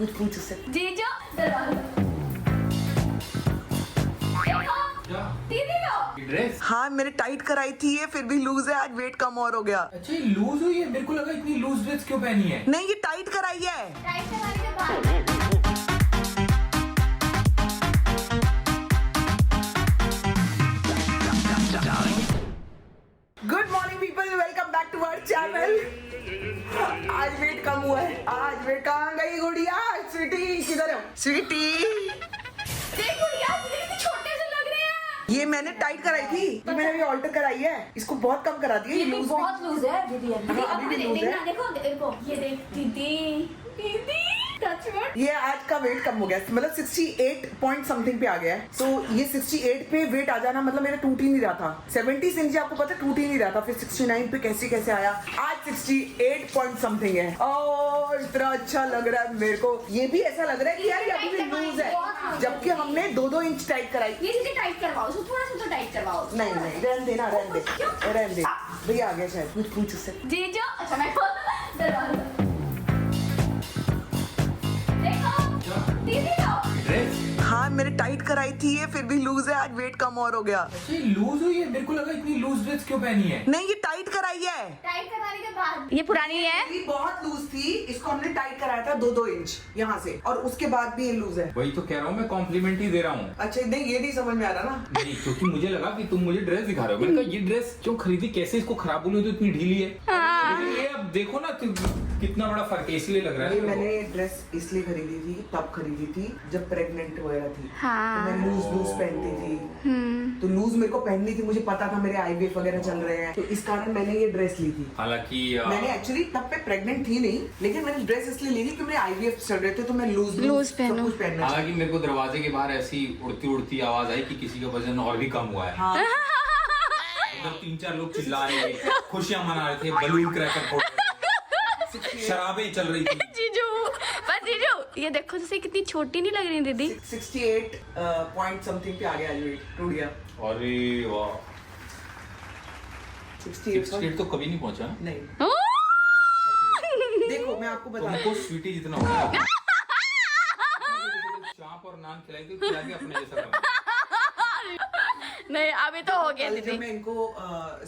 पूछ उससे। जीजू दीदी लो ड्रेस। हाँ मैंने टाइट कराई थी ये, फिर भी लूज है, आज वेट कम और हो गया। अच्छा ये लूज हुई है, मेरे को लगा इतनी लूज ड्रेस क्यों पहनी है। नहीं ये टाइट कराई है। टाइट करवाने के बाद good morning people, welcome back to our channel. आज वेट कम हुआ है। आज वेट कहाँ गई गुड़िया? स्वीटी किधर है? स्वीटी देखो यार दीदी कितने छोटे से लग रहे हैं। ये मैंने टाइट कराई थी, ये मैंने अभी ऑल्टर कराई है। इसको बहुत कम करा दिया। ये भी लूज बहुत लूज है दीदी। हाँ, अभी भी लूज है। देखो देखो ये देख दीदी दीदी टच वर्ड। ये आज का वेट कम हो गया, मतलब 68 पॉइंट समथिंग पे आ गया है। तो ये 68 पे वेट आ जाना मतलब मेरा टूट ही नहीं रहा था। 70 से नीचे आपको पता है टूट ही नहीं रहा था, फिर 69 पे कैसे कैसे आया। आज 68 पॉइंट समथिंग है और इतना अच्छा लग रहा है मेरे को। ये भी ऐसा लग रहा है कि यार ये अभी भी लूज है, जबकि हमने 2-2 इंच टाइट कराई। ये दीदी टाइट करवाओ, उसको थोड़ा सा तो टाइट करवाओ। नहीं नहीं रहने देना, रहने दे, रहने दे। भैया आ गया शायद, पूछ उससे। जीजू अच्छा मैं दरवाजा देखो दीदी लो ड्रेस। हाँ मैंने टाइट कराई थी ये, फिर भी लूज है, आज वेट कम और हो गया। अच्छा ये लूज हुई है, मेरे को लगा इतनी लूज ड्रेस क्यों पहनी है। नहीं ये टाइट कराई है। टाइट करवाने के बाद ये पुरानी है। ये बहुत लूज थी, इसको हमने टाइट कराया था 2-2 इंच यहाँ से, और उसके बाद भी ये लूज है। वही तो कह रहा हूँ, मैं कॉम्प्लीमेंट ही दे रहा हूँ। अच्छा नहीं ये नहीं समझ में आ रहा ना। नहीं क्योंकि मुझे लगा कि तुम मुझे ड्रेस दिखा रहे हो। मैंने कहा ये ड्रेस क्यों खरीदी, कैसे इसको खराब होने तो इतनी ढीली है। लेकिन ये अब देखो ना कितना बड़ा फर्क है, इसलिए लग रहा ये है। मैंने ड्रेस इसलिए खरीदी थी, तब खरीदी थी जब प्रेग्नेंट वगैरह थी। हाँ। तो मैं लूज पहनती थी, तो लूज मेरे को पहननी थी। मुझे पता था मेरे आईवीएफ वगैरह चल रहे हैं, तो इस कारण मैंने ये ड्रेस ली थी। हालांकि मैंने एक्चुअली तब पे प्रेग्नेंट थी नहीं, लेकिन मैंने ड्रेस इसलिए ली थी कि मेरे आईवीएफ चल रहे थे, तो मैं लूज सब कुछ पहनना। हालांकि मेरे को दरवाजे के बाहर ऐसी उड़ती उड़ती आवाज आई कि किसी का वजन और भी कम हुआ है। हाँ उधर 3-4 लोग चिल्ला रहे थे, खुशियां मना रहे थे, बलून क्रैकर फोड़ रहे थे, शराबें चल रही थी। जीजू बस जीजू ये देखो जैसे कितनी छोटी नहीं लग रही दीदी। 68 पॉइंट समथिंग पे आ गया, आज वेट टूट गया। अरे वाह 68 तो कभी नहीं पहुंचा। नहीं ओ! देखो मैं आपको बता तुमको स्वीटी जितना होगा। चाप और नान खिलाई थी, खिला के अपने जैसा बना। नहीं अभी तो हो गया कल दीदी। जब मैं इनको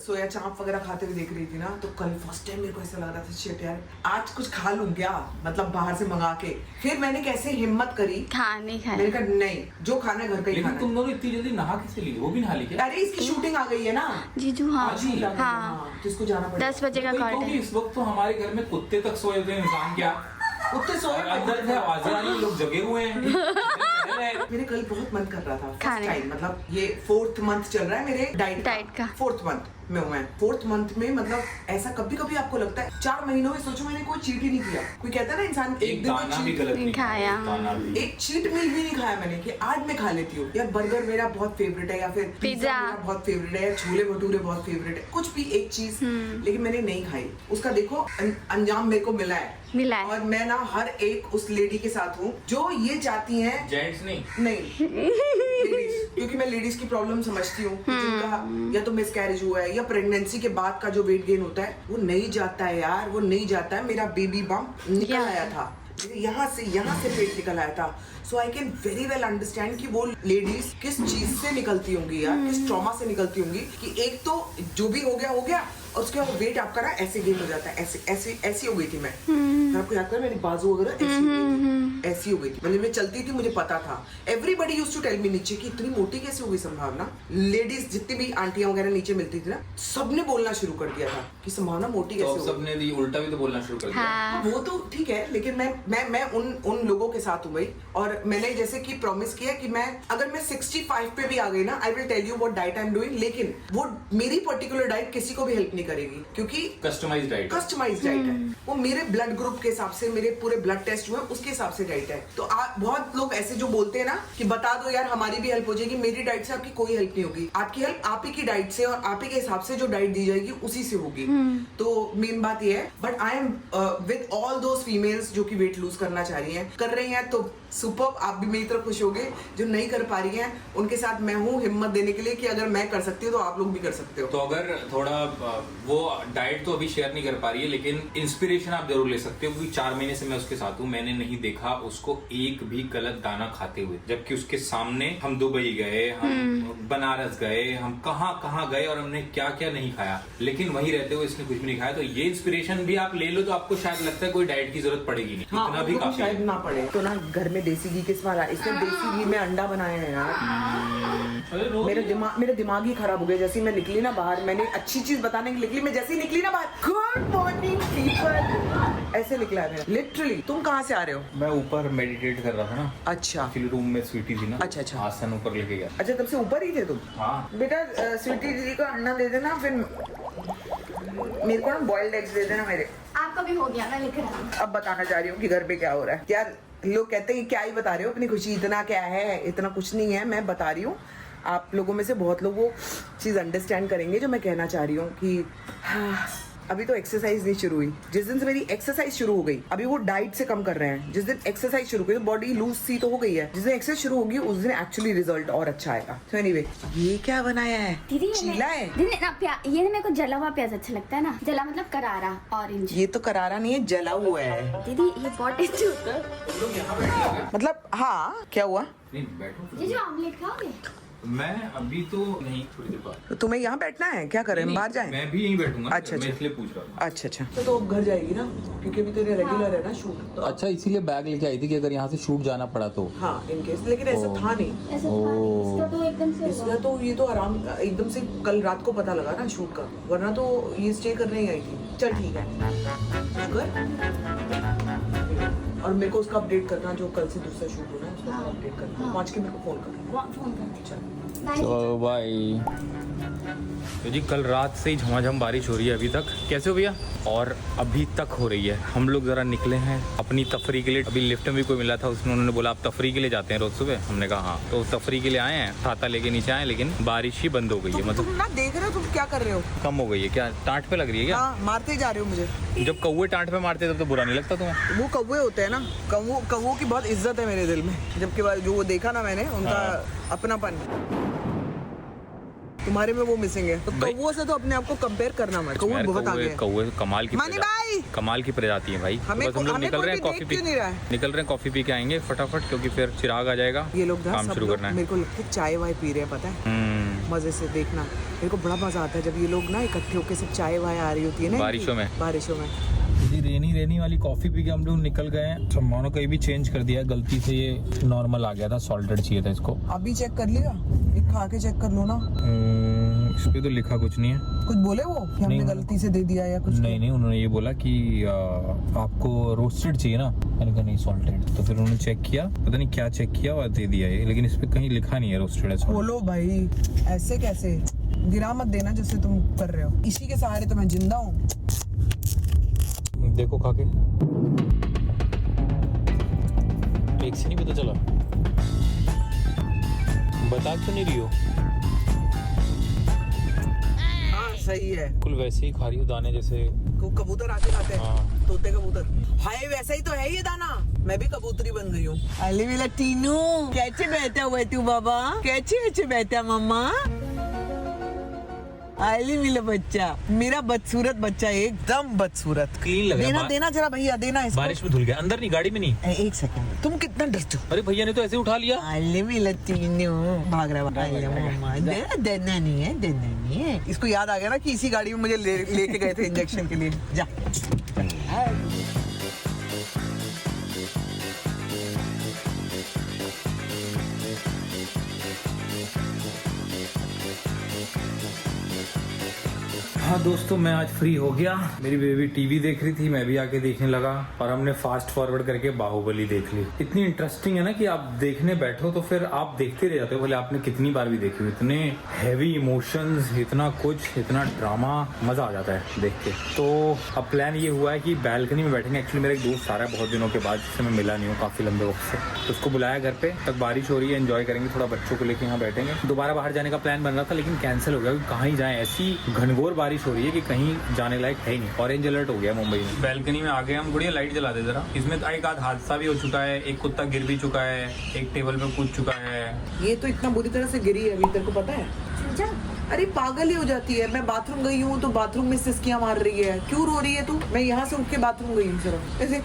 सोया चाप वगैरह खाते हुए देख रही थी ना, तो कल फर्स्ट टाइम मेरे को ऐसा लग रहा था शिट यार आज कुछ खा लूं क्या, मतलब बाहर से मंगा के। फिर मैंने कैसे हिम्मत करी, नहीं मैंने कहा नहीं जो खाना है घर का ही लेकिन खाना तुम दोनों इतनी जल्दी नहा किससे ली, वो भी नहा ली है। क्या। अरे इसकी शूटिंग आ गई है ना जीजू हाँ आज ही? हाँ तो इसको जाना पड़ेगा। 10 बजे का वही कॉल क्योंकि है। इस वक्त तो हमारे घर में कुत्ते तक सोए हुए हैं, इंसान क्या। कुत्ते सोए और अंदर से आवाजें आ रही, लोग जगे हुए हैं। मेरे कल बहुत मन कर रहा था फर्स्ट खाने टाइम, मतलब ये 4th मंथ चल रहा है मेरे डाइट का। 4th मंथ में हूँ मैं। 4th मंथ में मतलब ऐसा कभी कभी आपको लगता है 4 महीनों में सोचो मैंने कोई चीट ही नहीं किया। कोई कहता है ना इंसान एक दाना भी गलत नहीं खाया। दाना भी। एक चीट मील भी नहीं खाया मैंने कि आज मैं खा लेती हूँ। या बर्गर मेरा बहुत फेवरेट है, या फिर पिज्जा मेरा बहुत फेवरेट है, या छोले भटूरे बहुत फेवरेट है, कुछ भी एक चीज, लेकिन मैंने नहीं खाई। उसका देखो अंजाम मेरे को मिला है। और मैं ना हर एक उस लेडी के साथ हूँ जो ये चाहती है, जेंट्स नहीं लेडीज, क्योंकि मैं लेडीज की प्रॉब्लम समझती हूँ कि जिनका या तो मिसकैरेज हुआ है या प्रेगनेंसी के बाद का जो वेट गेन होता है वो नहीं जाता है यार, वो नहीं जाता है। मेरा बेबी बम्प निकल आया था, यहाँ से पेट निकल आया था। So I can very well understand कि वो लेडीज किस चीज से निकलती होंगी यार, किस ट्रॉमा से निकलती होंगी कि एक तो जो भी हो गया और उसके बाद वेट आपका ना ऐसे गेन हो जाता है। ऐसी हो गई थी मैं। आपको याद कर मेरी बाजू वगैरह ऐसी हो गई थी, मतलब मैं चलती थी, मुझे पता था। Everybody used to tell me नीचे कि इतनी मोटी कैसे हो गई संभावना। लेडीज जितनी भी आंटियां वगैरह नीचे मिलती थी ना, सबने बोलना शुरू कर दिया था कि संभावना मोटी कैसे हो गई। सबने भी उल्टा भी तो बोलना शुरू कर दिया। वो तो ठीक है, लेकिन मैं उन लोगों के साथ हूँ भाई। और मैंने जैसे कि प्रॉमिस किया कि मैं अगर मैं 65 पे भी आ गई ना, I will tell you what diet I am doing. लेकिन वो मेरी पर्टिकुलर डाइट किसी को भी हेल्प नहीं करेगी, क्योंकि कस्टमाइज्ड डाइट है। वो मेरे ब्लड ग्रुप के हिसाब से, मेरे पूरे ब्लड टेस्ट हुए उसके हिसाब से डाइट है। तो बहुत लोग ऐसे जो बोलते हैं ना कि बता दो यार हमारी भी हेल्प हो जाएगी, मेरी डाइट से आपकी कोई हेल्प नहीं होगी। आपकी हेल्प आप ही की डाइट से और आप ही के हिसाब से जो डाइट दी जाएगी उसी से होगी। तो मेन बात ये है। But I am with all those females जो कि वेट लूज करना चाह रही हैं, कर रही हैं, तो सुपर। आप भी मेरी तरह खुश होगे। जो नहीं कर पा रही हैं उनके साथ मैं हूँ हिम्मत देने के लिए कि अगर मैं कर सकती हूँ तो आप लोग भी कर सकते हो। तो अगर थोड़ा वो डाइट तो अभी शेयर नहीं कर पा रही है, लेकिन इंस्पिरेशन आप जरूर ले सकते हो, क्योंकि 4 महीने से मैं उसके साथ हूँ। मैंने नहीं देखा उसको एक भी गलत दाना खाते हुए, जबकि उसके सामने हम दुबई गए, हम बनारस गए, हम कहाँ कहाँ गए और हमने क्या क्या नहीं खाया, लेकिन वहीं रहते हुए इसने कुछ भी नहीं खाया। तो ये इंस्पिरेशन भी आप ले लो तो आपको शायद लगता है कोई डाइट की जरूरत पड़ेगी नहीं, हाँ, इतना भी काफी शायद है। ना पड़े। तो ना घर में देसी घी किस वाला, इसने देसी घी में अंडा बनाया है यार। मेरा दिमाग ही खराब हो गया। जैसे मैं निकली ना बाहर, मैंने अच्छी चीज बताने के लिए निकली, मैं जैसे ही निकली ना बाहर, गुड मॉर्निंग पीपल, ऐसे निकला है लिटरली। तुम कहाँ से आ रहे हो? मैं ऊपर मेडिटेट कर रहा था ना। अच्छा, रूम में स्वीटी थी ना। अच्छा। आसन ऊपर लेके गया। अच्छा, तब से ऊपर ही थे तुम? हाँ। बेटा स्वीटी दीदी को अंडा दे देना, फिर मेरे को ना बॉइल्ड एग्स दे देना मेरे। आपका भी हो गया, मैं लेकर आई हूँ। अब बताना चाह रही हूँ कि घर पे क्या हो रहा है। क्या लोग कहते हैं क्या ही बता रहे हो अपनी खुशी, इतना क्या है, इतना कुछ नहीं है। मैं बता रही हूँ, आप लोगों में से बहुत लोग वो चीज़ अंडरस्टैंड करेंगे जो मैं कहना चाह रही हूँ कि हाँ, अभी तो एक्सरसाइज नहीं शुरू हुई। जिस दिन से मेरी एक्सरसाइज शुरू हो गई, अभी वो डाइट से कम कर रहे हैं, जिस दिन एक्सरसाइज शुरू हुई तो बॉडी लूज सी तो हो गई है, जिस दिन एक्सरसाइज शुरू होगी उस दिन एक्चुअली रिजल्ट और अच्छा आएगा। तो एनीवे, ये क्या बनाया है? दीदी चीला है? दीदी ना ये ना मेरे को जला हुआ प्याज अच्छा लगता है ना। जला मतलब करारा, ऑरेंज। ये तो करारा नहीं है, जला हुआ है दीदी ये बहुत टेस्टी होता है। मतलब। हाँ, क्या हुआ? नहीं बैठो। ये जो ऑमलेट खाओगे? मैं अभी तो नहीं, थोड़ी देर बाद। तो तुम्हें यहाँ बैठना है? क्या करें, हम बाहर जाएं? मैं भी यहीं बैठूंगा। अच्छा, मैं अच्छा। इसलिए पूछ रहा हूँ। अच्छा। तो अब घर जाएगी ना, क्योंकि अभी तेरे रेगुलर है ना शूट। तो अच्छा, इसीलिए बैग लेके आई थी कि अगर यहाँ से शूट जाना पड़ा तो। हाँ, इन केस। लेकिन ऐसा था नहीं। ऐसा था नहीं, इसका तो एकदम से इसका तो ये तो आराम एकदम से कल रात को पता लगा ना शूट का, वरना तो ये स्टे करने ही आई थी। चल ठीक है, और मेरे को उसका अपडेट करना, जो कल से दूसरा शूट होना है उसका अपडेट करना। पहुंच के मेरे को फोन कर। फोन करते। चल। चलो बाय। तो जी कल रात से ही झमाझम बारिश हो रही है अभी तक। कैसे हो भैया? और अभी तक हो रही है। हम लोग जरा निकले हैं अपनी तफरी के लिए। अभी लिफ्ट में भी कोई मिला था, उसने उन्होंने बोला आप तफरी के लिए जाते हैं रोज सुबह। हमने कहा हाँ, तो तफरी के लिए आए हैं, छाता लेके नीचे आए, लेकिन बारिश ही बंद हो गई है। मतलब तुम ना देख रहे हो, तुम क्या कर रहे हो? कम हो गई है क्या? टाँट पे लग रही है क्या? हाँ, मारते ही जा रहे हो मुझे। जब कौवे टाँट पे मारते तब तो बुरा नहीं लगता तुम्हें? वो कौवे होते हैं ना, कौवों की बहुत इज्जत है मेरे दिल में। जबकि जो वो देखा ना मैंने, उनका अपनापन तुम्हारे में वो मिसिंग है। तो कौवों से तो अपने आप को कंपेयर करना मत। कौवे बहुत आगे हैं। कौवे कमाल की मानी भाई, कमाल की प्रजाति है भाई। तो बस हम लोग निकल रहे हैं कॉफी पी, निकल रहे हैं कॉफी पी के आएंगे फटाफट, क्योंकि फिर चिराग आ जाएगा। ये लोग ना काम सब शुरू लोग करना है। मेरे को लगता है चाय वाय पी रहे हैं, पता है, मजे से। देखना, मेरे को बड़ा मजा आता है जब ये लोग ना इकट्ठे होकर सब चाय वाय आ रही होती है ना बारिशों में। जी रेनी वाली कॉफी पी के हम लोग निकल गए हैं। सम्मानो कहीं भी चेंज कर दिया, गलती से ये नॉर्मल आ गया था, सॉल्टेड चाहिए था इसको। अभी चेक कर लिया, एक खा के चेक कर लो ना। इस पे तो लिखा कुछ नहीं है। कुछ बोले वो कि हमने गलती से दे दिया या कुछ? नहीं, उन्होंने ये बोला कि आपको रोस्टेड चाहिए ना। मैंने कहा नहीं, सॉल्टेड। तो फिर उन्होंने चेक किया, पता नहीं क्या चेक किया और दे दिया ये, लेकिन इस पे कहीं लिखा नहीं है रोस्टेड है। बोलो भाई, ऐसे कैसे? गिरा मत देना जैसे तुम कर रहे हो। इसी के सहारे तो मैं जिंदा हूँ। देखो खा के, एक से नहीं पता चला। बता क्यों नहीं रही हो? हाँ सही है, बिल्कुल वैसे ही खा रही हो, दाने जैसे कबूतर आते खाते हैं। हाँ। तोते कबूतर। हाय, वैसा ही तो है ये दाना। मैं भी कबूतरी बन गई हूँ। अली मिला टीनू, कैसे बैठा हुआ तू बाबा? कैसे बैठा मम्मा? आली मिला बच्चा, मेरा बदसूरत बच्चा, एकदम बदसूरत। क्लीन लग रहा है। देना जरा भैया, देना इसको। बारिश में धुल गया, अंदर नहीं, गाड़ी में नहीं। एक सेकंड, तुम कितना डरते हो? अरे भैया ने तो ऐसे उठा लिया। आली मिला टीनू, भाग रहा है। देना नहीं है। इसको याद आ गया ना कि इसी गाड़ी में मुझे लेके गए थे इंजेक्शन के लिए। जा। हाँ दोस्तों, मैं आज फ्री हो गया। मेरी बेबी टीवी देख रही थी, मैं भी आके देखने लगा और हमने फास्ट फॉरवर्ड करके बाहुबली देख ली। इतनी इंटरेस्टिंग है ना कि आप देखने बैठो तो फिर आप देखते रह जाते हो, भले आपने कितनी बार भी देखी हो। इतने हैवी इमोशंस, इतना कुछ, इतना ड्रामा, मजा आ जाता है देख के। तो अब प्लान ये हुआ है कि बैल्कनी में बैठेंगे। एक्चुअली मेरा एक दोस्त आ रहा है बहुत दिनों के बाद, जिससे मैं मिला नहीं हूँ काफी लंबे वक्त से, तो उसको बुलाया घर पे। तक बारिश हो रही है, एंजॉय करेंगे, थोड़ा बच्चों को लेके यहाँ बैठेंगे। दोबारा बाहर जाने का प्लान बन रहा था लेकिन कैंसिल हो गया, कहाँ ही जाए, ऐसी घनघोर बारिश हो रही है कि कहीं जाने लायक है ही नहीं। ऑरेंज अलर्ट हो गया मुंबई में। बैल्कनी में आ गए हम। गुड़िया लाइट जला दे जरा। इसमें एक आध हादसा भी हो चुका है, एक कुत्ता गिर भी चुका है, एक टेबल पे कूद चुका है। ये तो इतना बुरी तरह से गिरी है अभी, तेरे को पता है? अरे पागल ही हो जाती है। मैं बाथरूम गई हूँ तो बाथरूम में सिसकियां मार रही है। क्यों रो रही है तू? मैं यहाँ से उठ के बाथरूम गई हूँ सिर्फ ऐसे।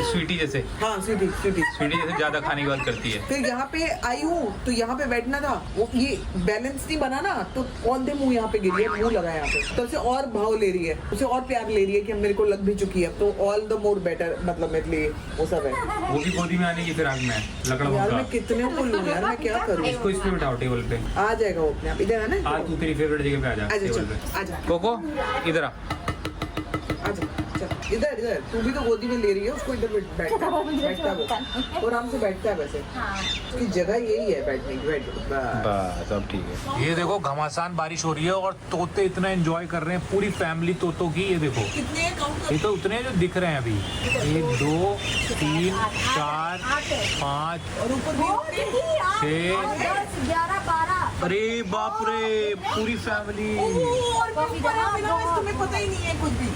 स्वीटी जैसे, हाँ स्वीटी स्वीटी। स्वीटी जैसे ज्यादा खाने की बात करती है। फिर यहाँ पे आई हूँ तो यहाँ पे बैठना था, वो ये बैलेंस नहीं बना ना, तो ऑन दे मुंह यहाँ पे गिरी है, मुंह लगा यहाँ पे, तो उसे और भाव ले रही है, उसे और प्यार ले रही है कि मेरे को लग भी चुकी है, तो ऑल द मोर बेटर, मतलब मेरे लिए वो सब है। वो भी गोदी में आने की फिर आग में लकड़ा यार मैं भूखा। कितने को लूँ यार, मैं क्या करूँ? इसको इस पे बिठाओ टेबल पे। आ जाएगा वो अपने आप, इधर है ना। आज तू तेरी फेवरेट जगह पे आ जा आजा टेबल चल, पे। आजा कोको इधर आ। आजा चल, इधर इधर, तू भी तो गोदी में ले रही है उसको, इधर बैठता है वो आराम से बैठता है, वैसे उसकी जगह यही है बैठने की, बैठ बस। बस अब ठीक है। ये देखो घमासान बारिश हो रही है और तोते इतना एंजॉय कर रहे हैं, पूरी फैमिली तोतों की। ये देखो कितने काउंट ये तो उतने जो दिख रहे हैं अभी, 1 2 3 4 5 और ऊपर 6। 11 12 अरे बाप रे, पूरी फैमिली। तुम्हें पता ही नहीं है कुछ भी।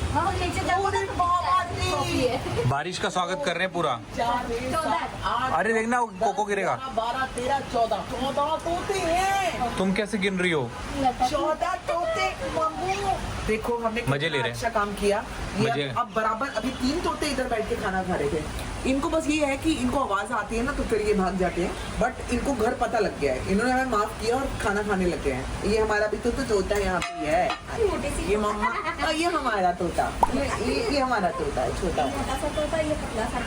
बारिश का स्वागत कर रहे हैं पूरा। 4 7 8 अरे देखना कोको गिरेगा। 12 13 14 तोते हैं। तुम कैसे गिन रही हो? 14 तोते मम्मू। देखो हमने मजे ले रहे हैं। अच्छा काम किया। ये मजे। अब बराबर अभी 3 तोते इधर बैठ के खाना खा रहे थे। इनको बस ये है कि इनको आवाज आती है ना तो फिर ये भाग जाते हैं, बट इनको घर पता लग गया है, इन्होंने हमें माफ किया और खाना खाने लग गए हैं। ये हमारा भी तो तोता यहाँ पे है, ये मम्मा, ये हमारा तोता, ये हमारा तोता है, छोटा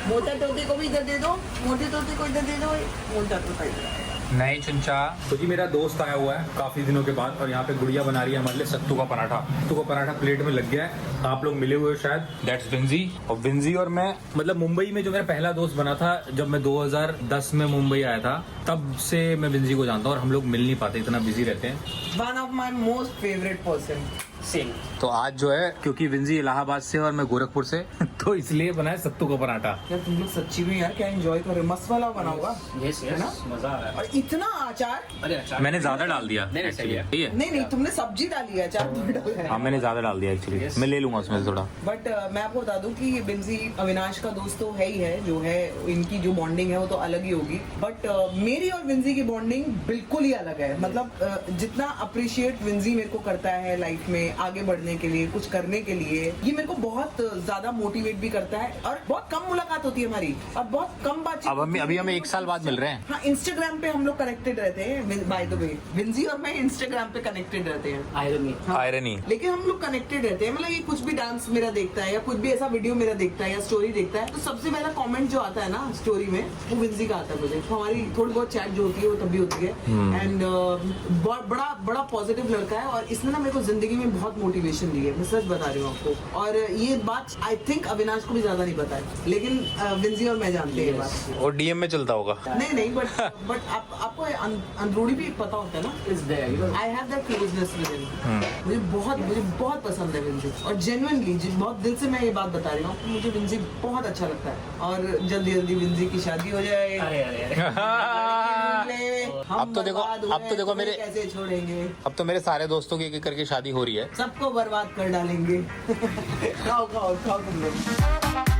मोटा तोते को भी इधर दे दो, मोटे तोते को इधर दे दो, मोटा तोता इधर। नहीं चुंचा। तो जी मेरा दोस्त आया हुआ है काफी दिनों के बाद और यहाँ पे गुड़िया बना रही है हमारे लिए सत्तू का पराठा। सत्तू का पराठा प्लेट में लग गया है, आप लोग मिले हुए हो शायद। दैट्स विंजी। और विंजी और मैं, मतलब मुंबई में जो मेरा पहला दोस्त बना था जब मैं 2010 में मुंबई आया था, तब से मैं विंजी को जानता हूँ और हम लोग मिल नहीं पाते, इतना बिजी रहते हैं। One of my most favourite person. Same. तो आज जो है क्योंकि विंजी इलाहाबाद से और मैं गोरखपुर से तो इसलिए बनाया सत्तू का पराठा। यार तुम लोग सच्ची में यार क्या एंजॉय कर रहे हो, मस्त वाला बना होगा। यस है ना? यस, मजा आ रहा है। और इतना अचार। अरे अच्छा, मैंने ज्यादा डाल दिया नहीं, नहीं, सही है। ठीक है। नहीं तुमने सब्जी डाली है, अचार थोड़ी डाला है। हाँ मैंने ज्यादा डाल दिया एक्चुअली, Yes. मैं ले लूंगा उसमें से थोड़ा। बट मैं आपको बता दूं कि ये बिंजी अविनाश का दोस्त तो है ही है, जो है इनकी जो बॉन्डिंग है वो तो अलग ही होगी, बट मेरी और विंजी की बॉन्डिंग बिल्कुल ही अलग है। मतलब जितना अप्रिशिएट विंजी मेरे को करता है लाइफ में आगे बढ़ने के लिए, कुछ करने के लिए, ये मेरे को बहुत ज्यादा मोटिवेट भी करता है। और बहुत कम मुलाकात होती है हमारी और बहुत कम बातचीत। अब अभी हमें 1 साल बाद मिल रहे हैं। हाँ इंस्टाग्राम पे हम लोग कनेक्टेड रहते हैं, बाय द वे विंजी और मैं इंस्टाग्राम पे कनेक्टेड रहते हैं। आयरनी। आयरनी। लेकिन हम लोग कनेक्टेड रहते हैं, मतलब ये कुछ भी डांस मेरा देखता है या कुछ भी ऐसा वीडियो मेरा देखता है या स्टोरी देखता है, तो सबसे पहला कमेंट जो आता है ना स्टोरी में वो विंजी का आता है मुझे। तो हमारी थोड़ी बहुत चैट जो होती है वो तब भी होती है। एंड बड़ा पॉजिटिव लड़का है और इसने ना मेरे को जिंदगी में बहुत मोटिवेशन दी है, मैं सच बता रही हूँ आपको। और ये बात आई थिंक अविनाश को भी ज्यादा नहीं पता है, लेकिन विंजी और मैं जानते हैं ये बात। और डीएम में चलता होगा। नहीं बट आपको अंदरूनी भी पता होता है ना। Is there. I have that closeness with him. मुझे बहुत पसंद है विंजी और जेन्युइनली बहुत दिल से मैं ये बात बता रही हूँ, मुझे विंजी बहुत अच्छा लगता है। और जल्दी विंजी की शादी हो जाए। अरे अरे अरे, अब तो देखो मेरे, कैसे छोड़ेंगे, अब तो मेरे सारे दोस्तों की एक-एक करके शादी हो रही है। सबको बर्बाद कर डालेंगे। खाओ तुम लोग।